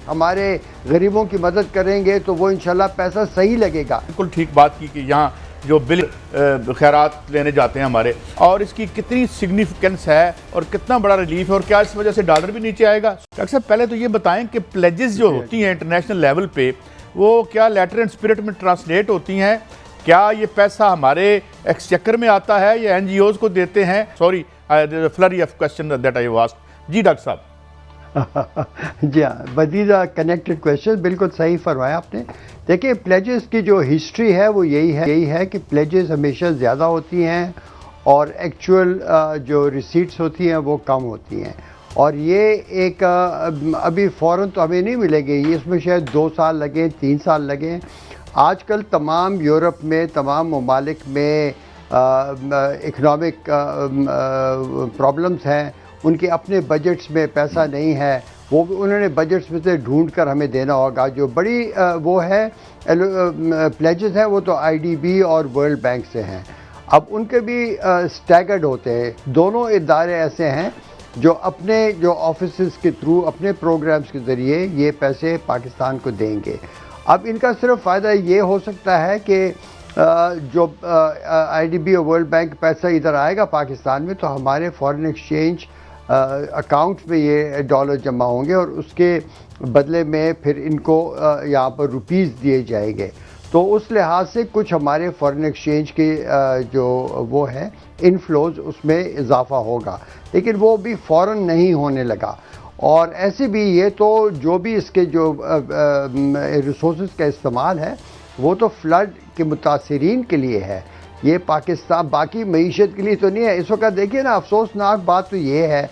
हमारे गरीबों की मदद करेंगे तो वो इंशाल्लाह पैसा सही लगेगा। बिल्कुल ठीक बात की कि यहाँ जो बिल खैरात लेने जाते हैं हमारे, और इसकी कितनी सिग्निफिकेंस है और कितना बड़ा रिलीफ है, और क्या इस वजह से डॉलर भी नीचे आएगा। डॉक्टर साहब पहले तो ये बताएं कि प्लेजेस जो होती हैं इंटरनेशनल लेवल पे वो क्या लेटर एंड स्पिरिट में ट्रांसलेट होती हैं? क्या ये पैसा हमारे एक्सचेकर में आता है या एनजीओज को देते हैं? Sorry, flurry of question that I asked. जी डॉक्टर साहब। जी हाँ, बदीजा कनेक्टेड क्वेश्चन, बिल्कुल सही फरमाया आपने। देखिए, प्लेजेस की जो हिस्ट्री है वो यही है कि प्लेजेस हमेशा ज़्यादा होती हैं और एक्चुअल जो रिसीट्स होती हैं वो कम होती हैं, और ये एक अभी फ़ौरन तो हमें नहीं मिलेगी, इसमें शायद 2 साल लगें, 3 साल लगें। आजकल तमाम यूरोप में, तमाम ममालिक में इकनॉमिक प्रॉब्लम्स हैं, उनके अपने बजट्स में पैसा नहीं है, वो उन्होंने बजट्स में से ढूंढ कर हमें देना होगा। जो बड़ी वो है प्लेजेस हैं वो तो आईडीबी और वर्ल्ड बैंक से हैं। अब उनके भी स्टैगर्ड होते हैं। दोनों इदारे ऐसे हैं जो अपने जो ऑफिस के थ्रू, अपने प्रोग्राम्स के ज़रिए ये पैसे पाकिस्तान को देंगे। अब इनका सिर्फ फ़ायदा ये हो सकता है कि जो आईडीबी और वर्ल्ड बैंक पैसा इधर आएगा पाकिस्तान में, तो हमारे फॉरेन एक्सचेंज अकाउंट में ये डॉलर जमा होंगे और उसके बदले में फिर इनको यहाँ पर रुपीज़ दिए जाएंगे। तो उस लिहाज से कुछ हमारे फॉरेन एक्सचेंज के जो वो है इनफ्लोज, उसमें इजाफा होगा, लेकिन वो भी फ़ौरन नहीं होने लगा। और ऐसे भी ये तो जो भी इसके जो रिसोर्स का इस्तेमाल है वो तो फ्लड के मुतासरीन के लिए है, ये पाकिस्तान बाकी मईशत के लिए तो नहीं है। इस वक्त देखिए ना, अफसोसनाक बात तो ये है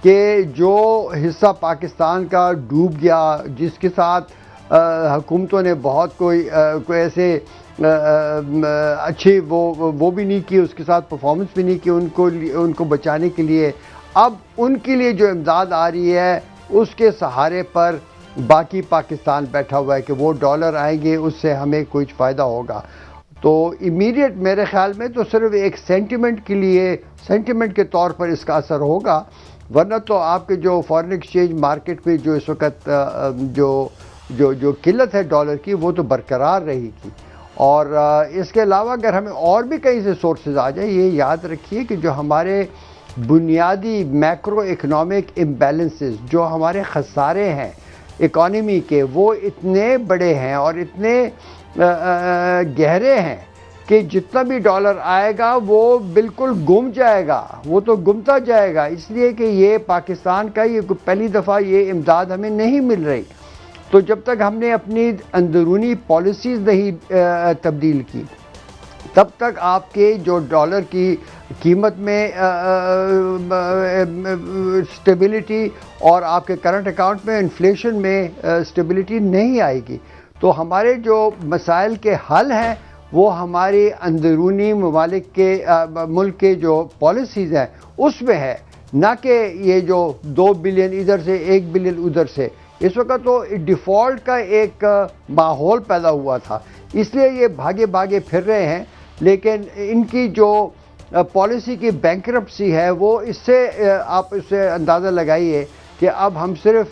कि जो हिस्सा पाकिस्तान का डूब गया, जिसके साथ हुकूमतों ने बहुत कोई ऐसे अच्छी वो भी नहीं की, उसके साथ परफॉर्मेंस भी नहीं की उनको बचाने के लिए। अब उनके लिए जो इमदाद आ रही है उसके सहारे पर बाकी पाकिस्तान बैठा हुआ है कि वो डॉलर आएंगे, उससे हमें कुछ फ़ायदा होगा। तो इमीडिएट मेरे ख्याल में तो सिर्फ एक सेंटिमेंट के लिए, सेंटिमेंट के तौर पर इसका असर होगा, वरना तो आपके जो फॉरेन एक्सचेंज मार्केट में जो इस वक्त जो किल्लत है डॉलर की, वो तो बरकरार रहेगी। और इसके अलावा अगर हमें और भी कहीं से सोर्सेज आ जाए, ये याद रखिए कि जो हमारे बुनियादी मैक्रो इकनॉमिक इम्बैलेंसेस, जो हमारे खसारे हैं इकॉनमी के, वो इतने बड़े हैं और इतने गहरे हैं कि जितना भी डॉलर आएगा वो बिल्कुल गुम जाएगा, वो तो गुमता जाएगा। इसलिए कि ये पाकिस्तान का ये पहली दफ़ा ये इमदाद हमें नहीं मिल रही। तो जब तक हमने अपनी अंदरूनी पॉलिसीज़ नहीं तब्दील की, तब तक आपके जो डॉलर की कीमत में स्टेबिलिटी और आपके करंट अकाउंट में इन्फ्लेशन में स्टेबिलिटी नहीं आएगी। तो हमारे जो मसाइल के हल हैं वो हमारी अंदरूनी ममालिक के मुल्क के जो पॉलिसीज़ हैं उसमें है, ना कि ये जो 2 बिलियन इधर से 1 बिलियन उधर से। इस वक्त तो डिफ़ॉल्ट का एक माहौल पैदा हुआ था, इसलिए ये भागे भागे फिर रहे हैं। लेकिन इनकी जो पॉलिसी की बैंकरप्सी है वो इससे आप इससे अंदाज़ा लगाइए कि अब हम सिर्फ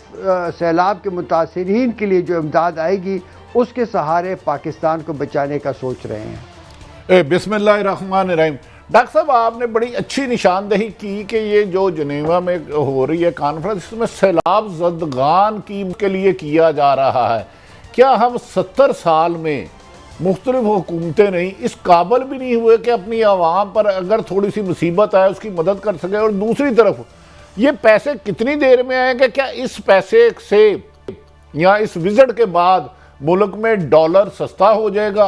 सैलाब के मुतासरीन के लिए जो इमदाद आएगी उसके सहारे पाकिस्तान को बचाने का सोच रहे हैं। बिस्मिल्लाहिर्रहमानिर्रहीम। डॉक्टर साहब, आपने बड़ी अच्छी निशानदेही की कि ये जो जनेवा में हो रही है कॉन्फ्रेंस, इसमें सैलाब ज़दगान की के लिए किया जा रहा है। क्या हम 70 साल में मुख्तलिफ हुकूमतें नहीं इस काबिल भी नहीं हुए कि अपनी आवाम पर अगर थोड़ी सी मुसीबत आए उसकी मदद कर सके? और दूसरी तरफ ये पैसे कितनी देर में आएंगे? क्या इस पैसे से या इस विजिट के बाद मुल्क में डॉलर सस्ता हो जाएगा,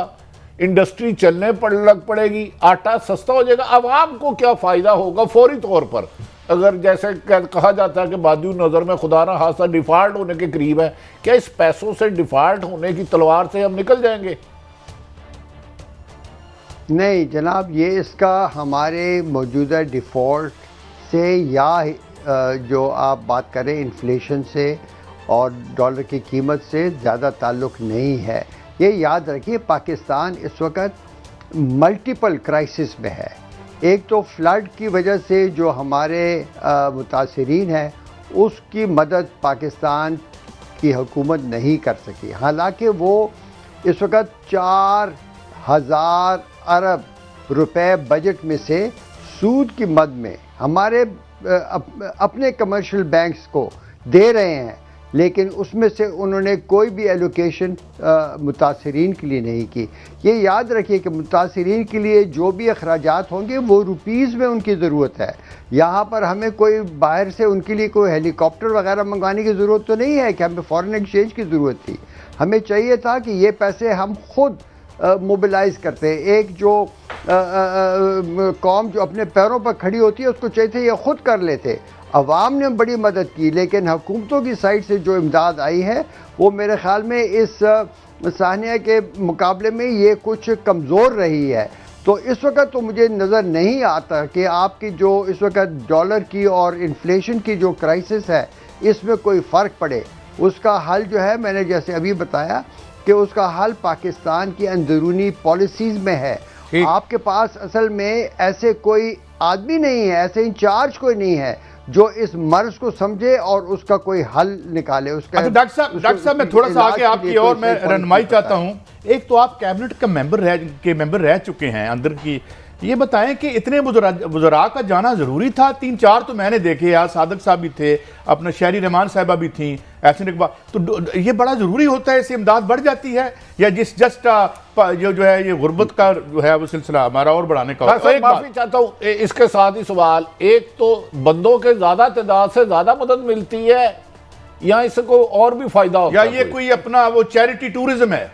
इंडस्ट्री चलने लग पड़ेगी, आटा सस्ता हो जाएगा? आवाम को क्या फ़ायदा होगा फौरी तौर पर? अगर जैसे कहा जाता है कि बादू नज़र में खुदा ना खास्ता डिफ़ॉल्ट होने के करीब है, क्या इस पैसों से डिफ़ॉल्ट होने की तलवार से हम निकल जाएंगे? नहीं जनाब, ये इसका हमारे मौजूदा डिफ़ॉल्ट से या जो आप बात करें इन्फ्लेशन से और डॉलर की कीमत से ज़्यादा ताल्लुक़ नहीं है। ये याद रखिए, पाकिस्तान इस वक्त मल्टीपल क्राइसिस में है। एक तो फ्लड की वजह से जो हमारे मुतासरीन हैं उसकी मदद पाकिस्तान की हुकूमत नहीं कर सकी। हालांकि वो इस वक्त 4,000 अरब रुपए बजट में से सूद की मद में हमारे अपने कमर्शियल बैंक्स को दे रहे हैं, लेकिन उसमें से उन्होंने कोई भी एलोकेशन मुतासरीन के लिए नहीं की। ये याद रखिए कि मुतासरीन के लिए जो भी अखराजात होंगे वो रुपीज़ में उनकी ज़रूरत है। यहाँ पर हमें कोई बाहर से उनके लिए कोई हेलीकॉप्टर वगैरह मंगवाने की ज़रूरत तो नहीं है कि हमें फ़ॉरेन एक्सचेंज की ज़रूरत थी। हमें चाहिए था कि ये पैसे हम खुद मोबिलाइज़ करते हैं। एक जो कौम जो अपने पैरों पर खड़ी होती है उसको चाहिए थे ये खुद कर लेते। अवाम ने बड़ी मदद की, लेकिन हुकूमतों की साइड से जो इमदाद आई है वो मेरे ख़्याल में इस सानिया के मुकाबले में ये कुछ कमज़ोर रही है। तो इस वक्त तो मुझे नज़र नहीं आता कि आपकी जो इस वक्त डॉलर की और इन्फ्लेशन की जो क्राइसिस है इसमें कोई फ़र्क पड़े। उसका हल जो है, मैंने जैसे अभी बताया कि उसका हल पाकिस्तान की अंदरूनी पॉलिसीज़ में है। आपके पास असल में ऐसे कोई आदमी नहीं है, ऐसे इंचार्ज कोई नहीं है जो इस मर्ज को समझे और उसका कोई हल निकाले। उसका डॉक्टर साहब मैं थोड़ा सा आगे आपकी और मैं रहनुमाई चाहता हूं। एक तो आप कैबिनेट का मेंबर रह चुके हैं अंदर की, ये बताएं कि इतने बुजुर्ग का जाना जरूरी था? 3-4 तो मैंने देखे यार, सादक साहब भी थे, अपना शहरी रहमान साहिबा भी थी, ऐसे तो ये बड़ा जरूरी होता है, इससे इमदाद बढ़ जाती है या जो है ये गुर्बत का जो है वो सिलसिला हमारा और बढ़ाने का? एक माफी चाहता हूँ इसके साथ ही सवाल, एक तो बंदों के ज्यादा तादाद से ज्यादा मदद मिलती है या इसको और भी फायदा होता है, या ये कोई अपना वो चैरिटी टूरिज्म है?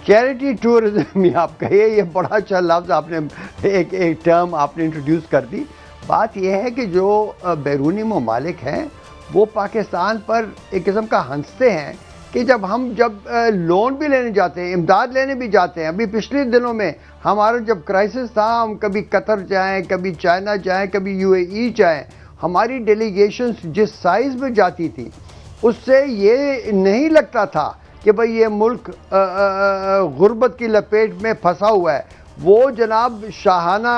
चैरिटी टूरिज्म आप कहिए, ये बड़ा अच्छा लफ्ज़ आपने एक टर्म आपने इंट्रोड्यूस कर दी। बात यह है कि जो बैरूनी ममालिक हैं वो पाकिस्तान पर एक किस्म का हंसते हैं कि जब लोन भी लेने जाते हैं, इमदाद लेने भी जाते हैं। अभी पिछले दिनों में हमारा जब क्राइसिस था, हम कभी कतर जाएं, कभी चाइना जाएं, कभी यूएई जाएं, हमारी डेलीगेशंस जिस साइज़ में जाती थी उससे ये नहीं लगता था कि भाई ये मुल्क गुर्बत की लपेट में फंसा हुआ है। वो जनाब शाहाना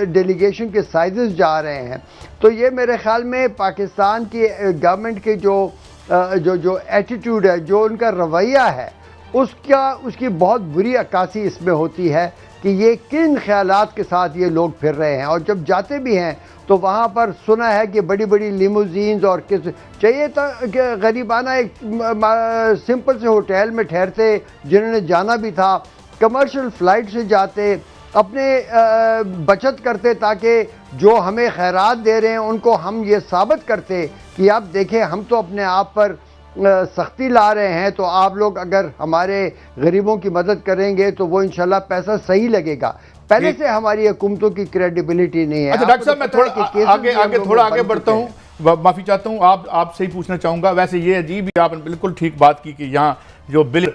डेलीगेशन के साइज़ जा रहे हैं। तो ये मेरे ख़्याल में पाकिस्तान की गवर्नमेंट के जो एटीट्यूड है, जो उनका रवैया है, उसकी बहुत बुरी अक्कासी इसमें होती है कि ये किन ख्यालात के साथ ये लोग फिर रहे हैं। और जब जाते भी हैं तो वहाँ पर सुना है कि बड़ी बड़ी लिमोजीन्स और किस चाहिए था कि गरीबाना एक सिंपल से होटल में ठहरते, जिन्होंने जाना भी था कमर्शियल फ़्लाइट से जाते, अपने बचत करते ताकि जो हमें खैरात दे रहे हैं उनको हम ये साबित करते कि आप देखें हम तो अपने आप पर सख्ती ला रहे हैं, तो आप लोग अगर हमारे गरीबों की मदद करेंगे तो वो इंशाल्लाह पैसा सही लगेगा। पहले से हमारी हुकूमतों की क्रेडिबिलिटी नहीं है। अच्छा डॉक्टर साहब, मैं थोड़ा आगे बढ़ता हूँ, माफी चाहता हूँ, आपसे ही पूछना चाहूंगा। वैसे ये अजीब ही आपने बिल्कुल ठीक बात की कि यहाँ जो बिल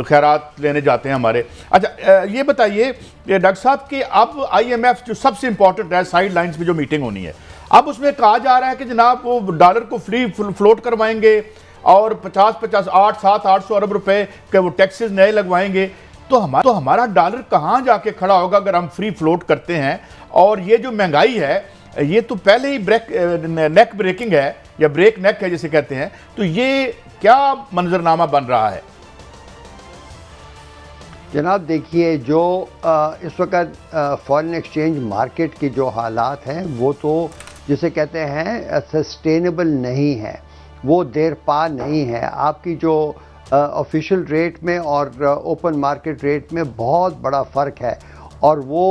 खैरात लेने जाते हैं हमारे। अच्छा ये बताइए डॉक्टर साहब कि अब IMF जो सबसे इंपॉर्टेंट है, साइड लाइन्स पे जो मीटिंग होनी है, अब उसमें कहा जा रहा है कि जनाब वो डॉलर को फ्री फ्लोट करवाएंगे और 800 अरब रुपए के वो टैक्सेस नए लगवाएंगे। तो हमारा डॉलर कहाँ जाके खड़ा होगा अगर हम फ्री फ्लोट करते हैं? और ये जो महंगाई है ये तो पहले ही नेक ब्रेकिंग है या ब्रेक नेक है जिसे कहते हैं, तो ये क्या मंजरनामा बन रहा है? जनाब देखिए, जो इस वक्त फॉरेन एक्सचेंज मार्केट के जो हालात हैं वो तो जिसे कहते हैं सस्टेनेबल नहीं है, वो देर पा नहीं है। आपकी जो ऑफिशियल रेट में और ओपन मार्केट रेट में बहुत बड़ा फ़र्क है और वो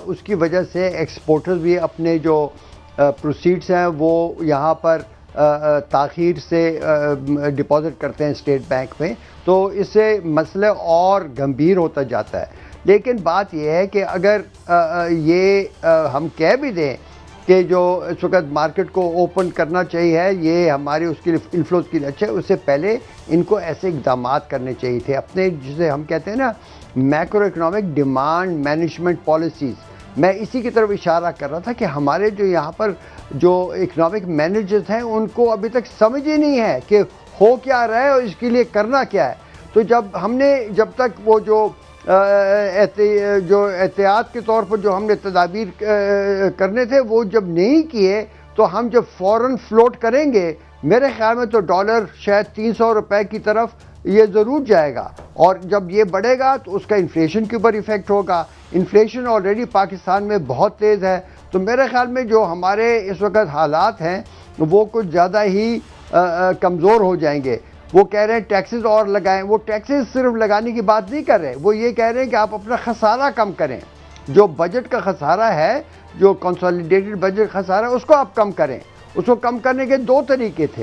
उसकी वजह से एक्सपोर्टर्स भी अपने जो प्रोसीड्स हैं वो यहाँ पर ताख़ीर से डिपॉज़िट करते हैं स्टेट बैंक में, तो इससे मसला और गंभीर होता जाता है। लेकिन बात यह है कि अगर हम कह भी दें कि जो इस वक्त मार्केट को ओपन करना चाहिए, ये हमारे उसके लिए इन्फ्लोज के लिए अच्छा है, उससे पहले इनको ऐसे इक़दाम करने चाहिए थे अपने, जिसे हम कहते हैं ना macro economic demand management policies. मैं इसी की तरफ इशारा कर रहा था कि हमारे जो यहाँ पर जो इकनॉमिक मैनेजर्स हैं उनको अभी तक समझ ही नहीं है कि हो क्या रहा है और इसके लिए करना क्या है। तो जब तक वो जो एहतियात के तौर पर जो हमने तदाबीर करने थे वो जब नहीं किए, तो हम जब फ़ौरन फ्लोट करेंगे मेरे ख्याल में तो डॉलर शायद 300 रुपए की तरफ ये ज़रूर जाएगा, और जब ये बढ़ेगा तो उसका इन्फ्लेशन के ऊपर इफ़ेक्ट होगा। इन्फ्लेशन ऑलरेडी पाकिस्तान में बहुत तेज़ है, तो मेरे ख्याल में जो हमारे इस वक्त हालात हैं वो कुछ ज़्यादा ही कमज़ोर हो जाएंगे। वो कह रहे हैं टैक्सेस और लगाएं, वो टैक्सेस सिर्फ लगाने की बात नहीं कर रहे, वो ये कह रहे हैं कि आप अपना खसारा कम करें। जो बजट का खसारा है, जो कंसोलिडेटेड बजट खसारा है, उसको आप कम करें। उसको कम करने के दो तरीके थे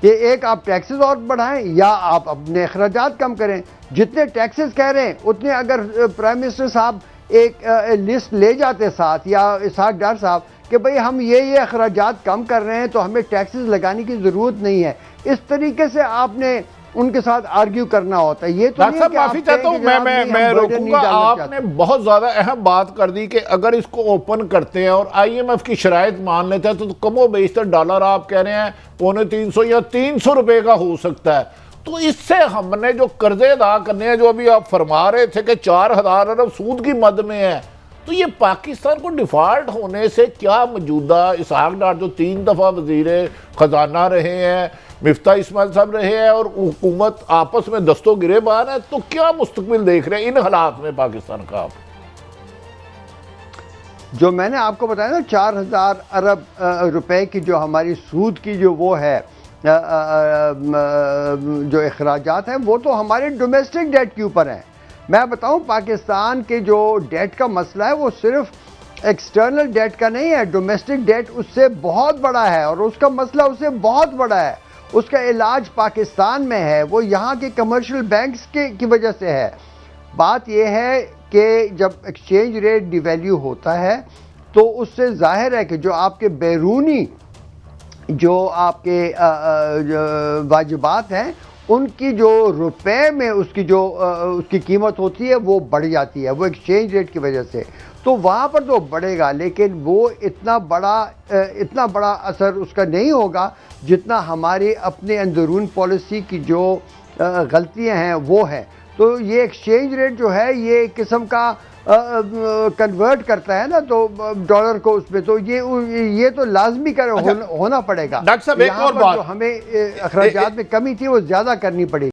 कि एक आप टैक्सेस और बढ़ाएं या आप अपने अखराजात कम करें। जितने टैक्सेस कह रहे हैं उतने अगर प्राइम मिनिस्टर साहब एक लिस्ट ले जाते साथ, या इसाक डार साहब, कि भाई हम ये अखराजात कम कर रहे हैं तो हमें टैक्सेस लगाने की ज़रूरत नहीं है, इस तरीके से आपने उनके साथ आर्ग्यू करना होता है। ये तो डॉक्टर साहब माफी चाहता हूँ, मैं रोकूंगा। आपने बहुत ज्यादा अहम बात कर दी कि अगर इसको ओपन करते हैं और IMF की शराइत मान लेते हैं तो कमो बेशतर डॉलर आप कह रहे हैं 250 या 300 रुपए का हो सकता है। तो इससे हमने जो कर्जे अदा करने हैं, जो अभी आप फरमा रहे थे कि 4000 अरब सूद की मद में है, तो ये पाकिस्तान को डिफॉल्ट होने से क्या मौजूदा इसाक डार जो 3 दफ़ा वजीर खजाना रहे हैं, मिफ्ता इस्माइल साहब रहे हैं, और हुकूमत आपस में दस्तों गिरेबान है, तो क्या मुस्तकबिल देख रहे हैं इन हालात में पाकिस्तान का आप? जो मैंने आपको बताया ना 4000 अरब रुपए की जो हमारी सूद की जो वो है जो अखराजात हैं, वो तो हमारे डोमेस्टिक डेट के ऊपर हैं। मैं बताऊं, पाकिस्तान के जो डेट का मसला है वो सिर्फ एक्सटर्नल डेट का नहीं है, डोमेस्टिक डेट उससे बहुत बड़ा है, और उसका मसला उससे बहुत बड़ा है। उसका इलाज पाकिस्तान में है, वो यहाँ के कमर्शियल बैंक्स की वजह से है। बात यह है कि जब एक्सचेंज रेट डिवैल्यू होता है तो उससे जाहिर है कि जो आपके बैरूनी जो आपके वाजिबात हैं, उनकी जो रुपए में उसकी जो उसकी कीमत होती है वो बढ़ जाती है, वो एक्सचेंज रेट की वजह से। तो वहाँ पर तो बढ़ेगा, लेकिन वो इतना बड़ा असर उसका नहीं होगा जितना हमारी अपने अंदरून पॉलिसी की जो गलतियाँ हैं वो हैं। तो ये एक्सचेंज रेट जो है ये एक किस्म का कन्वर्ट करता है ना, तो डॉलर को उसमें, तो ये तो लाजमी होना पड़ेगा। डॉक्टर साहब एक और बात, जो हमें अखराजात में कमी थी वो ज़्यादा करनी पड़ी।